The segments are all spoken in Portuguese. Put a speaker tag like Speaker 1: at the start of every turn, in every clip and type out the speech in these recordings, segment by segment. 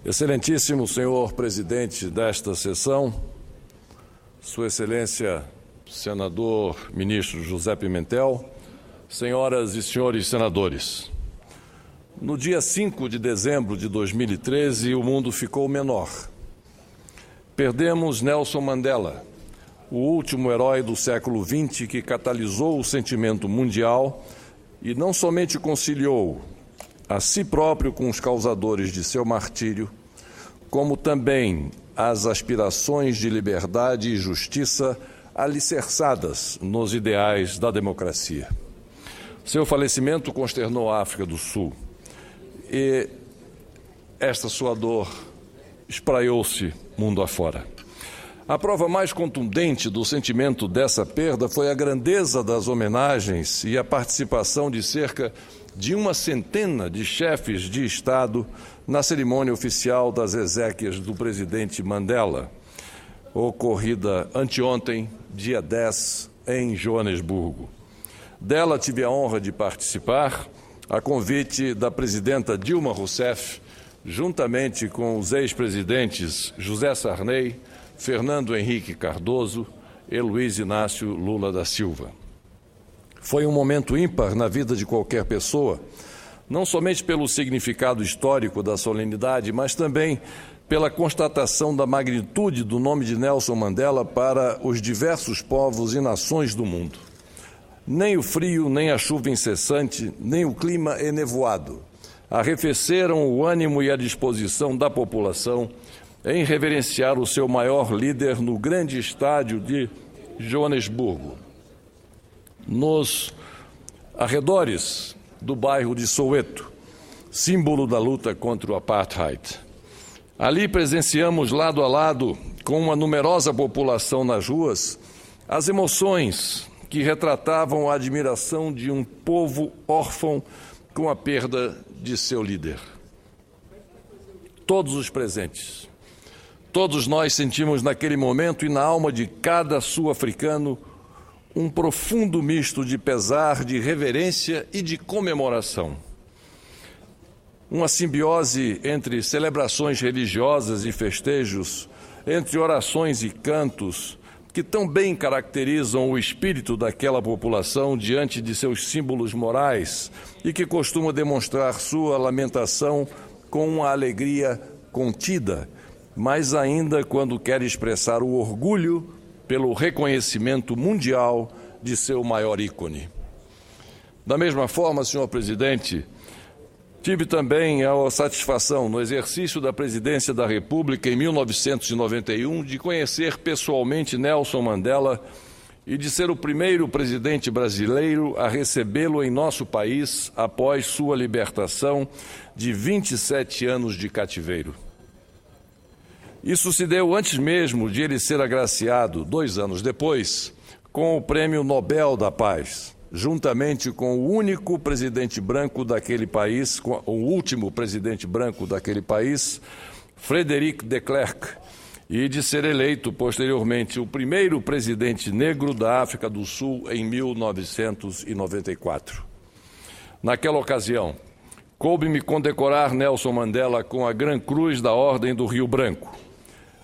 Speaker 1: Excelentíssimo senhor presidente desta sessão, Sua Excelência, senador ministro José Pimentel, senhoras e senhores senadores. No dia 5 de dezembro de 2013, o mundo ficou menor. Perdemos Nelson Mandela, o último herói do século XX que catalisou o sentimento mundial e não somente conciliou a si próprio com os causadores de seu martírio, como também as aspirações de liberdade e justiça alicerçadas nos ideais da democracia. Seu falecimento consternou a África do Sul e esta sua dor espraiou-se mundo afora. A prova mais contundente do sentimento dessa perda foi a grandeza das homenagens e a participação de cerca de 100 de chefes de Estado na cerimônia oficial das exéquias do presidente Mandela, ocorrida anteontem, dia 10, em Joanesburgo. Dela tive a honra de participar, a convite da presidenta Dilma Rousseff, juntamente com os ex-presidentes José Sarney, Fernando Henrique Cardoso e Luiz Inácio Lula da Silva. Foi um momento ímpar na vida de qualquer pessoa, não somente pelo significado histórico da solenidade, mas também pela constatação da magnitude do nome de Nelson Mandela para os diversos povos e nações do mundo. Nem o frio, nem a chuva incessante, nem o clima enevoado arrefeceram o ânimo e a disposição da população em reverenciar o seu maior líder no grande estádio de Joanesburgo, nos arredores do bairro de Soweto, símbolo da luta contra o apartheid. Ali presenciamos lado a lado, com uma numerosa população nas ruas, as emoções que retratavam a admiração de um povo órfão com a perda de seu líder. Todos os presentes, todos nós sentimos naquele momento e na alma de cada sul-africano um profundo misto de pesar, de reverência e de comemoração. Uma simbiose entre celebrações religiosas e festejos, entre orações e cantos, que tão bem caracterizam o espírito daquela população diante de seus símbolos morais e que costuma demonstrar sua lamentação com uma alegria contida, mas ainda quando quer expressar o orgulho pelo reconhecimento mundial de seu maior ícone. Da mesma forma, senhor presidente, tive também a satisfação, no exercício da presidência da República em 1991, de conhecer pessoalmente Nelson Mandela e de ser o primeiro presidente brasileiro a recebê-lo em nosso país após sua libertação de 27 anos de cativeiro. Isso se deu antes mesmo de ele ser agraciado, 2 anos depois, com o Prêmio Nobel da Paz, juntamente com o único presidente branco daquele país, com o último presidente branco daquele país, Frederic de Klerk, e de ser eleito posteriormente o primeiro presidente negro da África do Sul em 1994. Naquela ocasião, coube-me condecorar Nelson Mandela com a Gran Cruz da Ordem do Rio Branco.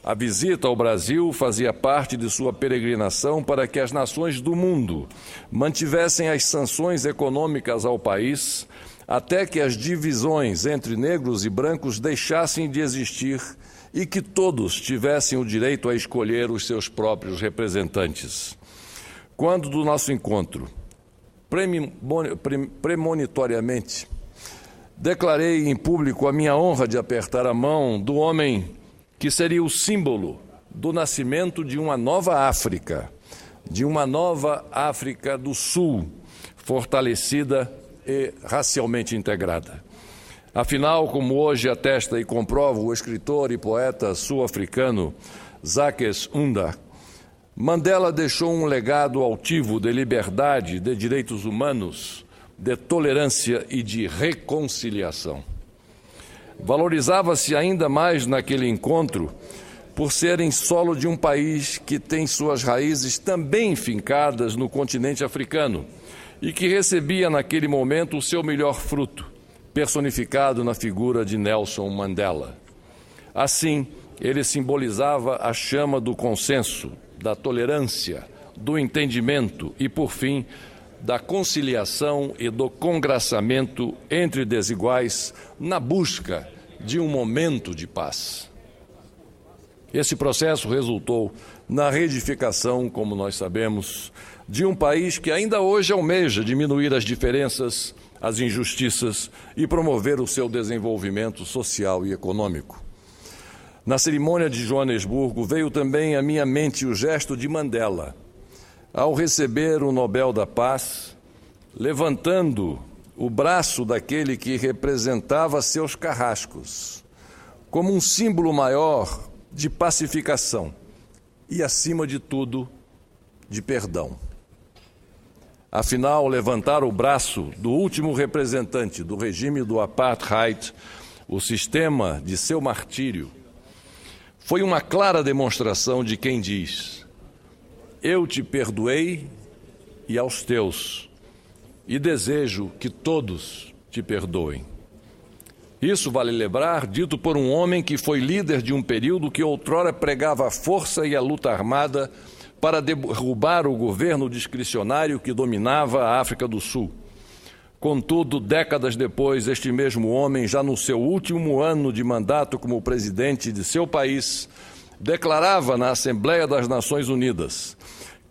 Speaker 1: A visita ao Brasil fazia parte de sua peregrinação para que as nações do mundo mantivessem as sanções econômicas ao país até que as divisões entre negros e brancos deixassem de existir e que todos tivessem o direito a escolher os seus próprios representantes. Quando do nosso encontro, premonitoriamente, declarei em público a minha honra de apertar a mão do homem que seria o símbolo do nascimento de uma nova África do Sul, fortalecida e racialmente integrada. Afinal, como hoje atesta e comprova o escritor e poeta sul-africano Zakes Unda, Mandela deixou um legado altivo de liberdade, de direitos humanos, de tolerância e de reconciliação. Valorizava-se ainda mais naquele encontro por ser em solo de um país que tem suas raízes também fincadas no continente africano e que recebia naquele momento o seu melhor fruto, personificado na figura de Nelson Mandela. Assim, ele simbolizava a chama do consenso, da tolerância, do entendimento e, por fim, da conciliação e do congraçamento entre desiguais na busca de um momento de paz. Esse processo resultou na reedificação, como nós sabemos, de um país que ainda hoje almeja diminuir as diferenças, as injustiças e promover o seu desenvolvimento social e econômico. Na cerimônia de Joanesburgo veio também à minha mente o gesto de Mandela, ao receber o Nobel da Paz, levantando o braço daquele que representava seus carrascos, como um símbolo maior de pacificação e, acima de tudo, de perdão. Afinal, levantar o braço do último representante do regime do apartheid, o sistema de seu martírio, foi uma clara demonstração de quem diz: eu te perdoei e aos teus, e desejo que todos te perdoem. Isso, vale lembrar, dito por um homem que foi líder de um período que outrora pregava a força e a luta armada para derrubar o governo discricionário que dominava a África do Sul. Contudo, décadas depois, este mesmo homem, já no seu último ano de mandato como presidente de seu país, declarava na Assembleia das Nações Unidas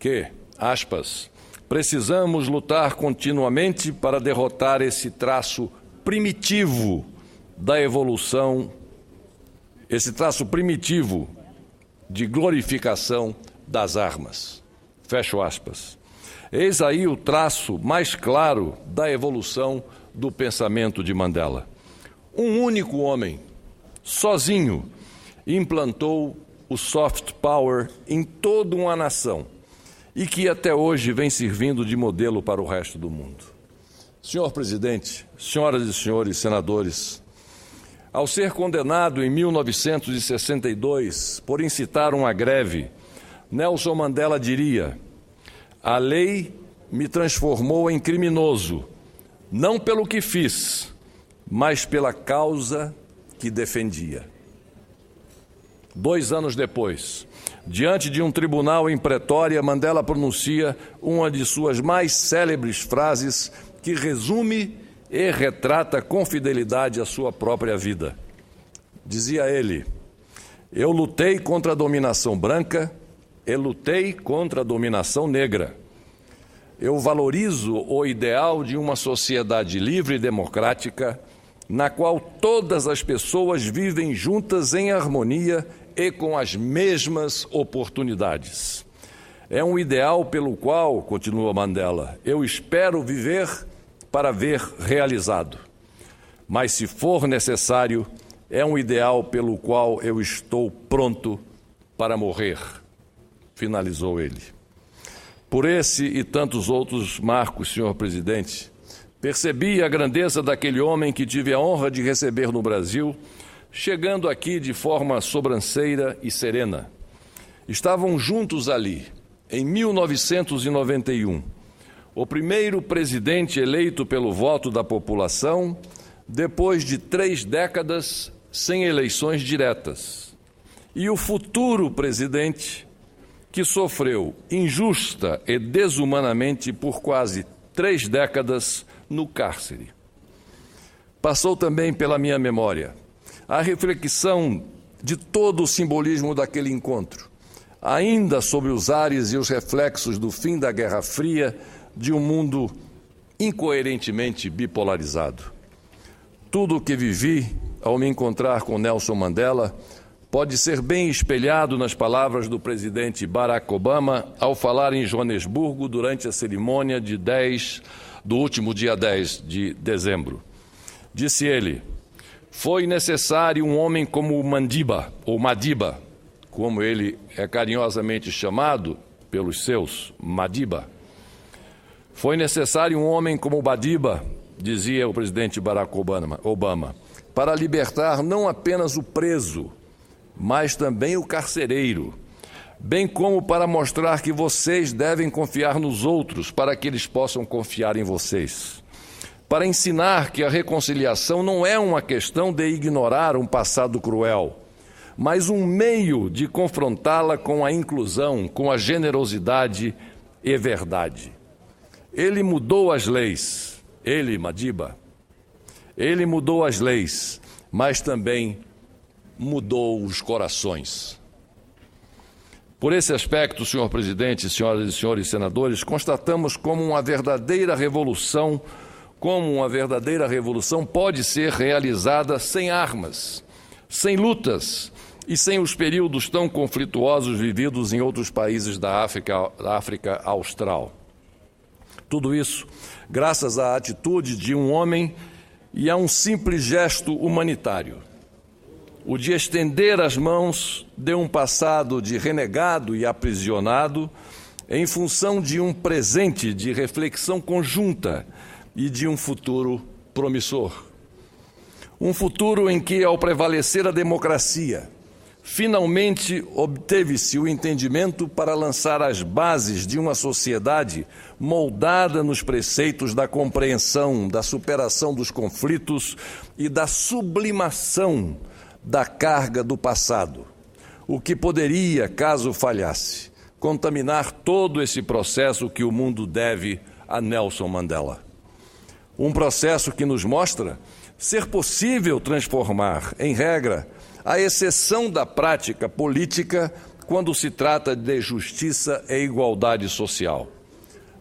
Speaker 1: que, aspas, precisamos lutar continuamente para derrotar esse traço primitivo da evolução, esse traço primitivo de glorificação das armas. Fecho aspas. Eis aí o traço mais claro da evolução do pensamento de Mandela. Um único homem, sozinho, implantou o soft power em toda uma nação e que até hoje vem servindo de modelo para o resto do mundo. Senhor presidente, senhoras e senhores senadores, ao ser condenado em 1962 por incitar uma greve, Nelson Mandela diria: a lei me transformou em criminoso, não pelo que fiz, mas pela causa que defendia. 2 anos depois, diante de um tribunal em Pretória, Mandela pronuncia uma de suas mais célebres frases que resume e retrata com fidelidade a sua própria vida. Dizia ele: eu lutei contra a dominação branca e lutei contra a dominação negra. Eu valorizo o ideal de uma sociedade livre e democrática, na qual todas as pessoas vivem juntas em harmonia e com as mesmas oportunidades. É um ideal pelo qual, continua Mandela, eu espero viver para ver realizado. Mas, se for necessário, é um ideal pelo qual eu estou pronto para morrer, finalizou ele. Por esse e tantos outros marcos, senhor presidente, percebi a grandeza daquele homem que tive a honra de receber no Brasil, chegando aqui de forma sobranceira e serena. Estavam juntos ali, em 1991, o primeiro presidente eleito pelo voto da população, depois de 3 décadas sem eleições diretas, e o futuro presidente, que sofreu injusta e desumanamente por quase 3 décadas no cárcere. Passou também pela minha memória a reflexão de todo o simbolismo daquele encontro, ainda sobre os ares e os reflexos do fim da Guerra Fria, de um mundo incoerentemente bipolarizado. Tudo o que vivi ao me encontrar com Nelson Mandela pode ser bem espelhado nas palavras do presidente Barack Obama ao falar em Joanesburgo durante a cerimônia do último dia 10 de dezembro. Disse ele: foi necessário um homem como Madiba, ou Madiba, como ele é carinhosamente chamado pelos seus, Madiba. Foi necessário um homem como Madiba, dizia o presidente Barack Obama, para libertar não apenas o preso, mas também o carcereiro, bem como para mostrar que vocês devem confiar nos outros para que eles possam confiar em vocês. Para ensinar que a reconciliação não é uma questão de ignorar um passado cruel, mas um meio de confrontá-la com a inclusão, com a generosidade e verdade. Ele mudou as leis, ele, Madiba, ele mudou as leis, mas também mudou os corações. Por esse aspecto, senhor presidente, senhoras e senhores senadores, constatamos como uma verdadeira revolução pode ser realizada sem armas, sem lutas e sem os períodos tão conflituosos vividos em outros países da África Austral. Tudo isso graças à atitude de um homem e a um simples gesto humanitário. O de estender as mãos de um passado de renegado e aprisionado em função de um presente de reflexão conjunta e de um futuro promissor. Um futuro em que, ao prevalecer a democracia, finalmente obteve-se o entendimento para lançar as bases de uma sociedade moldada nos preceitos da compreensão, da superação dos conflitos e da sublimação da carga do passado, o que poderia, caso falhasse, contaminar todo esse processo que o mundo deve a Nelson Mandela. Um processo que nos mostra ser possível transformar em regra a exceção da prática política quando se trata de justiça e igualdade social.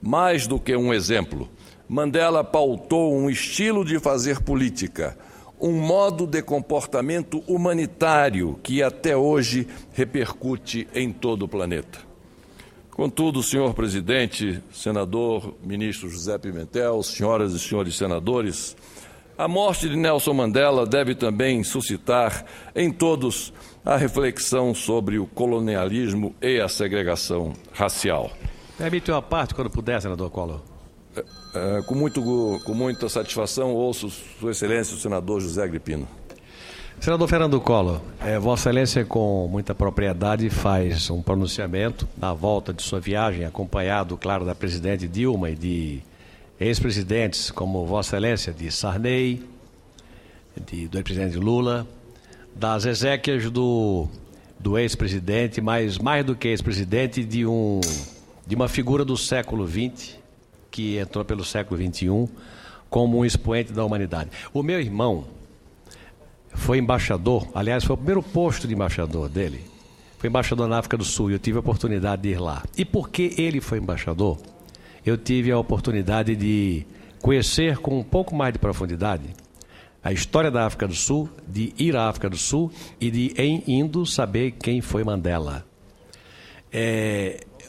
Speaker 1: Mais do que um exemplo, Mandela pautou um estilo de fazer política, um modo de comportamento humanitário que até hoje repercute em todo o planeta. Contudo, senhor presidente, senador, ministro José Pimentel, senhoras e senhores senadores, a morte de Nelson Mandela deve também suscitar em todos a reflexão sobre o colonialismo e a segregação racial.
Speaker 2: Permite uma parte quando puder, senador Collor.
Speaker 1: Com muita satisfação, ouço Sua Excelência, o senador José Agripino.
Speaker 2: Senador Fernando Collor, Vossa Excelência, com muita propriedade, faz um pronunciamento na volta de sua viagem, acompanhado, claro, da presidente Dilma e de ex-presidentes como Vossa Excelência de Sarney, do ex-presidente Lula, das exéquias do ex-presidente, mas mais do que ex-presidente, de uma figura do século XX, que entrou pelo século XXI como um expoente da humanidade. O meu irmão foi embaixador, aliás, foi o primeiro posto de embaixador dele, foi embaixador na África do Sul e eu tive a oportunidade de ir lá. E porque ele foi embaixador, eu tive a oportunidade de conhecer com um pouco mais de profundidade a história da África do Sul, de ir à África do Sul e de, em indo, saber quem foi Mandela.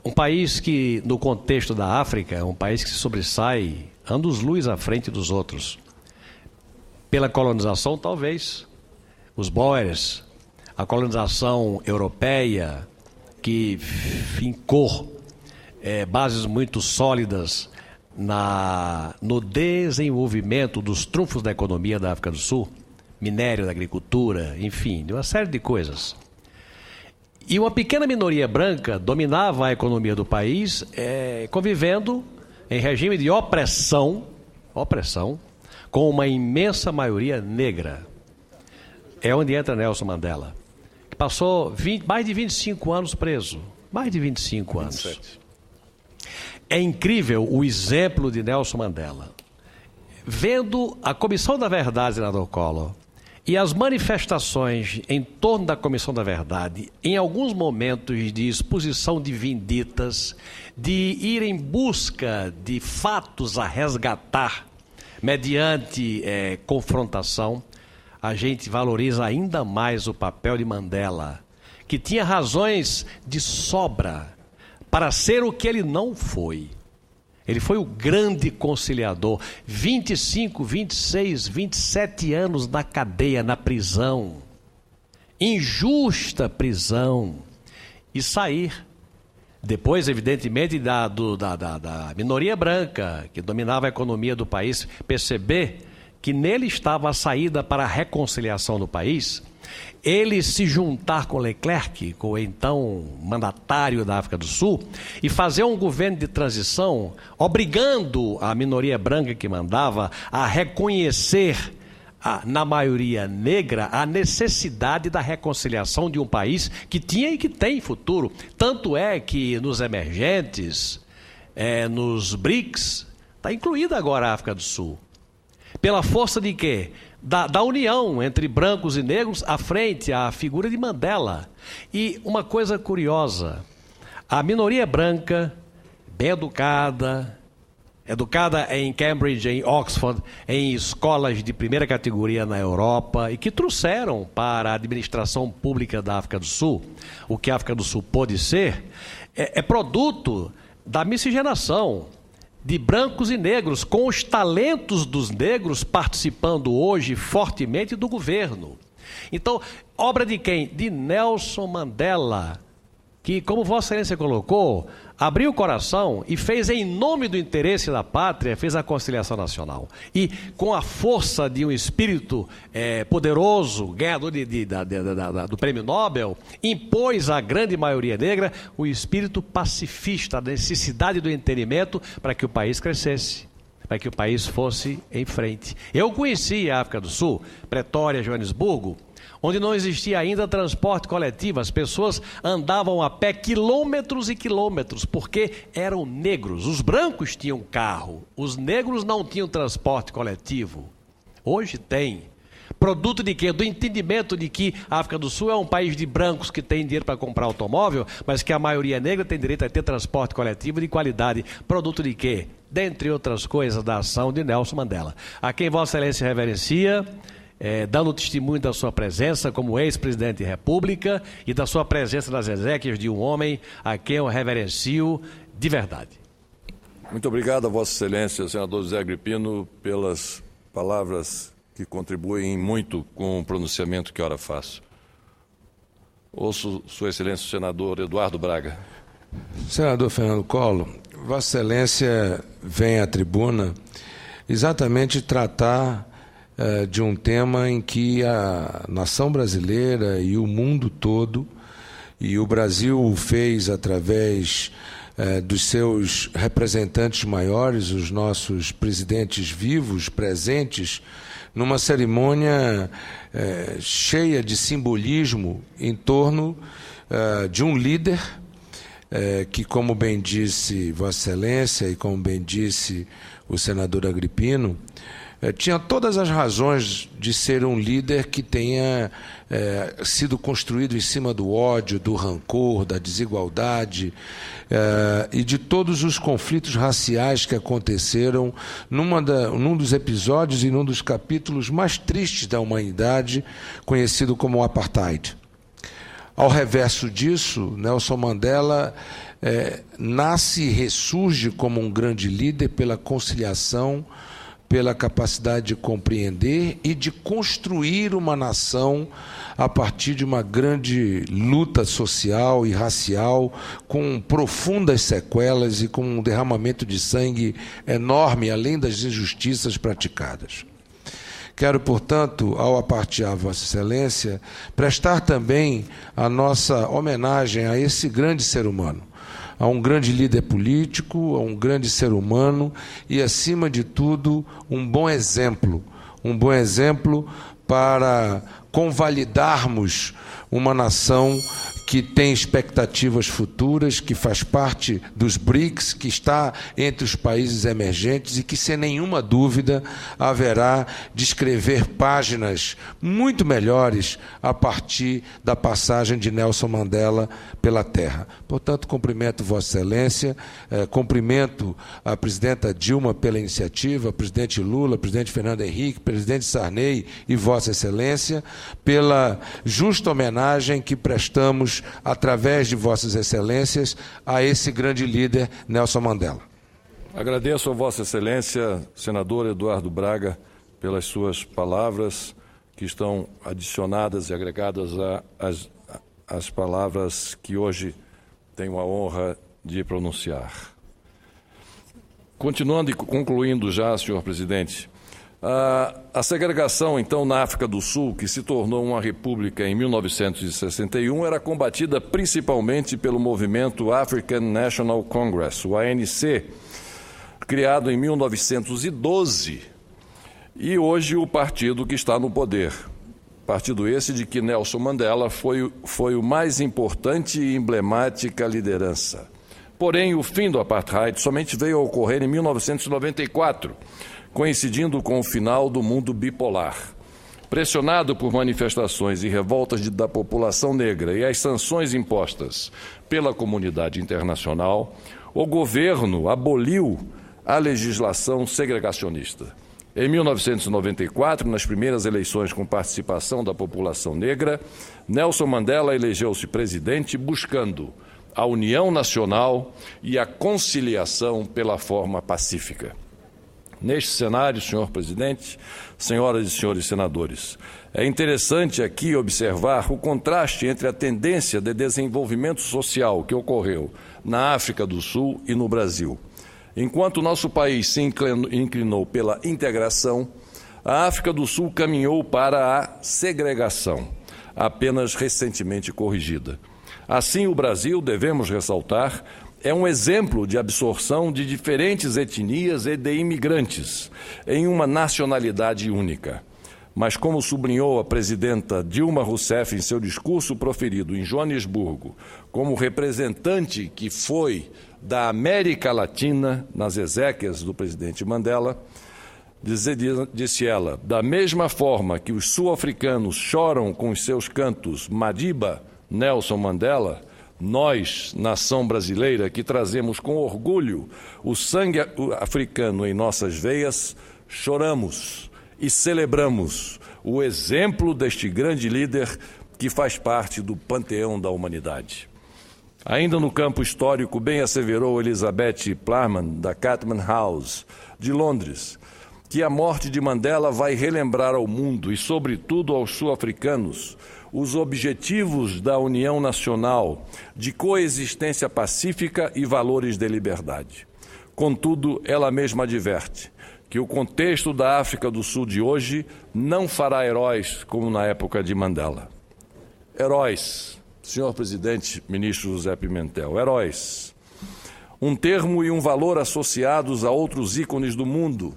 Speaker 2: Um país que, no contexto da África, é um país que se sobressai anos-luz à frente dos outros. Pela colonização, talvez. Os Boers, a colonização europeia, que fincou bases muito sólidas no desenvolvimento dos trunfos da economia da África do Sul, minério, da agricultura, enfim, de uma série de coisas. E uma pequena minoria branca dominava a economia do país, convivendo em regime de opressão, com uma imensa maioria negra. É onde entra Nelson Mandela, que passou mais de 25 anos preso. Mais de 25 anos. 27. É incrível o exemplo de Nelson Mandela. Vendo a Comissão da Verdade, senador Collor, e as manifestações em torno da Comissão da Verdade, em alguns momentos de exposição de vinditas, de ir em busca de fatos a resgatar, mediante confrontação, a gente valoriza ainda mais o papel de Mandela, que tinha razões de sobra para ser o que ele não foi. Ele foi o grande conciliador, 25, 26, 27 anos na cadeia, na prisão, injusta prisão, e sair. Depois, evidentemente, da minoria branca, que dominava a economia do país, perceber que nele estava a saída para a reconciliação do país, ele se juntar com Leclerc, com o então mandatário da África do Sul, e fazer um governo de transição, obrigando a minoria branca que mandava a reconhecer na maioria negra, a necessidade da reconciliação de um país que tinha e que tem futuro. Tanto é que nos emergentes, nos BRICS, está incluída agora a África do Sul. Pela força de quê? Da união entre brancos e negros à frente à figura de Mandela. E uma coisa curiosa, a minoria branca, bem educada em Cambridge, em Oxford, em escolas de primeira categoria na Europa e que trouxeram para a administração pública da África do Sul, o que a África do Sul pôde ser, é produto da miscigenação de brancos e negros, com os talentos dos negros participando hoje fortemente do governo. Então, obra de quem? De Nelson Mandela, que, como Vossa Excelência colocou, abriu o coração e fez em nome do interesse da pátria, fez a conciliação nacional. E com a força de um espírito poderoso, ganhador do Prêmio Nobel, impôs à grande maioria negra o espírito pacifista, a necessidade do entendimento para que o país crescesse, para que o país fosse em frente. Eu conheci a África do Sul, Pretória, Joanesburgo, onde não existia ainda transporte coletivo. As pessoas andavam a pé quilômetros e quilômetros, porque eram negros. Os brancos tinham carro, os negros não tinham transporte coletivo. Hoje tem. Produto de quê? Do entendimento de que a África do Sul é um país de brancos que tem dinheiro para comprar automóvel, mas que a maioria negra tem direito a ter transporte coletivo de qualidade. Produto de quê? Dentre outras coisas, da ação de Nelson Mandela, a quem Vossa Excelência reverencia, dando testemunho da sua presença como ex-presidente da República e da sua presença nas exéquias de um homem a quem eu reverencio de verdade.
Speaker 1: Muito obrigado a Vossa Excelência, senador José Agripino, pelas palavras que contribuem muito com o pronunciamento que ora faço. Ouço Sua Excelência o senador Eduardo Braga.
Speaker 3: Senador Fernando Collor, Vossa Excelência vem à tribuna exatamente tratar de um tema em que a nação brasileira e o mundo todo, e o Brasil o fez através dos seus representantes maiores, os nossos presidentes vivos, presentes, numa cerimônia cheia de simbolismo em torno de um líder que, como bem disse Vossa Excelência e como bem disse o senador Agripino, tinha todas as razões de ser um líder que tenha sido construído em cima do ódio, do rancor, da desigualdade e de todos os conflitos raciais que aconteceram num dos episódios e num dos capítulos mais tristes da humanidade, conhecido como o Apartheid. Ao reverso disso, Nelson Mandela nasce e ressurge como um grande líder pela conciliação, pela capacidade de compreender e de construir uma nação a partir de uma grande luta social e racial, com profundas sequelas e com um derramamento de sangue enorme, além das injustiças praticadas. Quero, portanto, ao apartear Vossa Excelência, prestar também a nossa homenagem a esse grande ser humano, a um grande líder político, a um grande ser humano e, acima de tudo, um bom exemplo para convalidarmos uma nação que tem expectativas futuras, que faz parte dos BRICS, que está entre os países emergentes e que, sem nenhuma dúvida, haverá de escrever páginas muito melhores a partir da passagem de Nelson Mandela pela terra. Portanto, cumprimento Vossa Excelência, cumprimento a presidenta Dilma pela iniciativa, presidente Lula, presidente Fernando Henrique, presidente Sarney e Vossa Excelência, pela justa homenagem que prestamos através de Vossas Excelências a esse grande líder, Nelson Mandela.
Speaker 1: Agradeço a Vossa Excelência, senador Eduardo Braga, pelas suas palavras que estão adicionadas e agregadas às palavras que hoje tenho a honra de pronunciar. Continuando e concluindo já, senhor presidente, a segregação, então, na África do Sul, que se tornou uma república em 1961, era combatida principalmente pelo movimento African National Congress, o ANC, criado em 1912 e hoje o partido que está no poder. Partido esse de que Nelson Mandela foi o mais importante e emblemática liderança. Porém, o fim do apartheid somente veio a ocorrer em 1994, coincidindo com o final do mundo bipolar. Pressionado por manifestações e revoltas da população negra e as sanções impostas pela comunidade internacional, o governo aboliu a legislação segregacionista. Em 1994, nas primeiras eleições com participação da população negra, Nelson Mandela elegeu-se presidente buscando a união nacional e a conciliação pela forma pacífica. Neste cenário, senhor presidente, senhoras e senhores senadores, é interessante aqui observar o contraste entre a tendência de desenvolvimento social que ocorreu na África do Sul e no Brasil. Enquanto nosso país se inclinou pela integração, a África do Sul caminhou para a segregação, apenas recentemente corrigida. Assim, o Brasil, devemos ressaltar, é um exemplo de absorção de diferentes etnias e de imigrantes em uma nacionalidade única. Mas, como sublinhou a presidenta Dilma Rousseff em seu discurso proferido em Joanesburgo, como representante que foi da América Latina nas exéquias do presidente Mandela, disse ela, da mesma forma que os sul-africanos choram com os seus cantos Madiba, Nelson Mandela, nós, nação brasileira, que trazemos com orgulho o sangue africano em nossas veias, choramos e celebramos o exemplo deste grande líder que faz parte do panteão da humanidade. Ainda no campo histórico, bem asseverou Elizabeth Plarman, da Catman House, de Londres, que a morte de Mandela vai relembrar ao mundo e, sobretudo, aos sul-africanos, os objetivos da união nacional, de coexistência pacífica e valores de liberdade. Contudo, ela mesma adverte que o contexto da África do Sul de hoje não fará heróis como na época de Mandela. Heróis, senhor presidente, ministro José Pimentel, heróis. Um termo e um valor associados a outros ícones do mundo,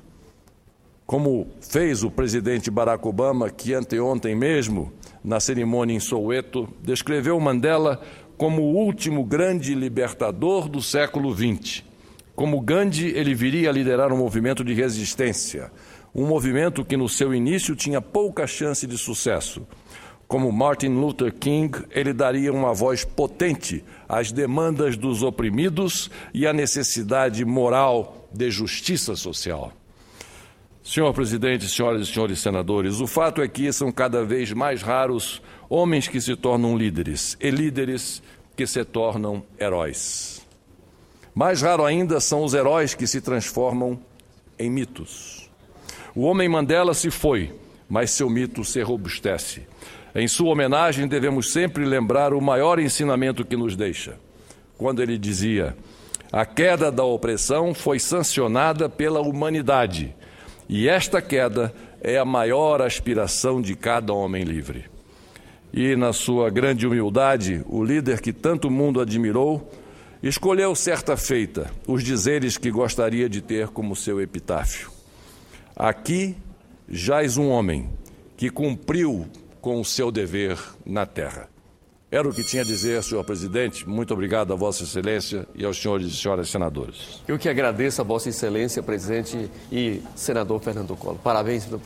Speaker 1: como fez o presidente Barack Obama, que anteontem mesmo, na cerimônia em Soweto, descreveu Mandela como o último grande libertador do século XX. Como Gandhi, ele viria a liderar um movimento de resistência, um movimento que no seu início tinha pouca chance de sucesso. Como Martin Luther King, ele daria uma voz potente às demandas dos oprimidos e à necessidade moral de justiça social. Senhor presidente, senhoras e senhores senadores, o fato é que são cada vez mais raros homens que se tornam líderes e líderes que se tornam heróis. Mais raro ainda são os heróis que se transformam em mitos. O homem Mandela se foi, mas seu mito se robustece. Em sua homenagem, devemos sempre lembrar o maior ensinamento que nos deixa, quando ele dizia: a queda da opressão foi sancionada pela humanidade, e esta queda é a maior aspiração de cada homem livre. E, na sua grande humildade, o líder que tanto mundo admirou, escolheu certa feita os dizeres que gostaria de ter como seu epitáfio. Aqui jaz um homem que cumpriu com o seu dever na terra. Era o que tinha a dizer, senhor presidente. Muito obrigado a Vossa Excelência e aos senhores e senhoras senadores.
Speaker 4: Eu que agradeço a Vossa Excelência, presidente e senador Fernando Collor. Parabéns pelo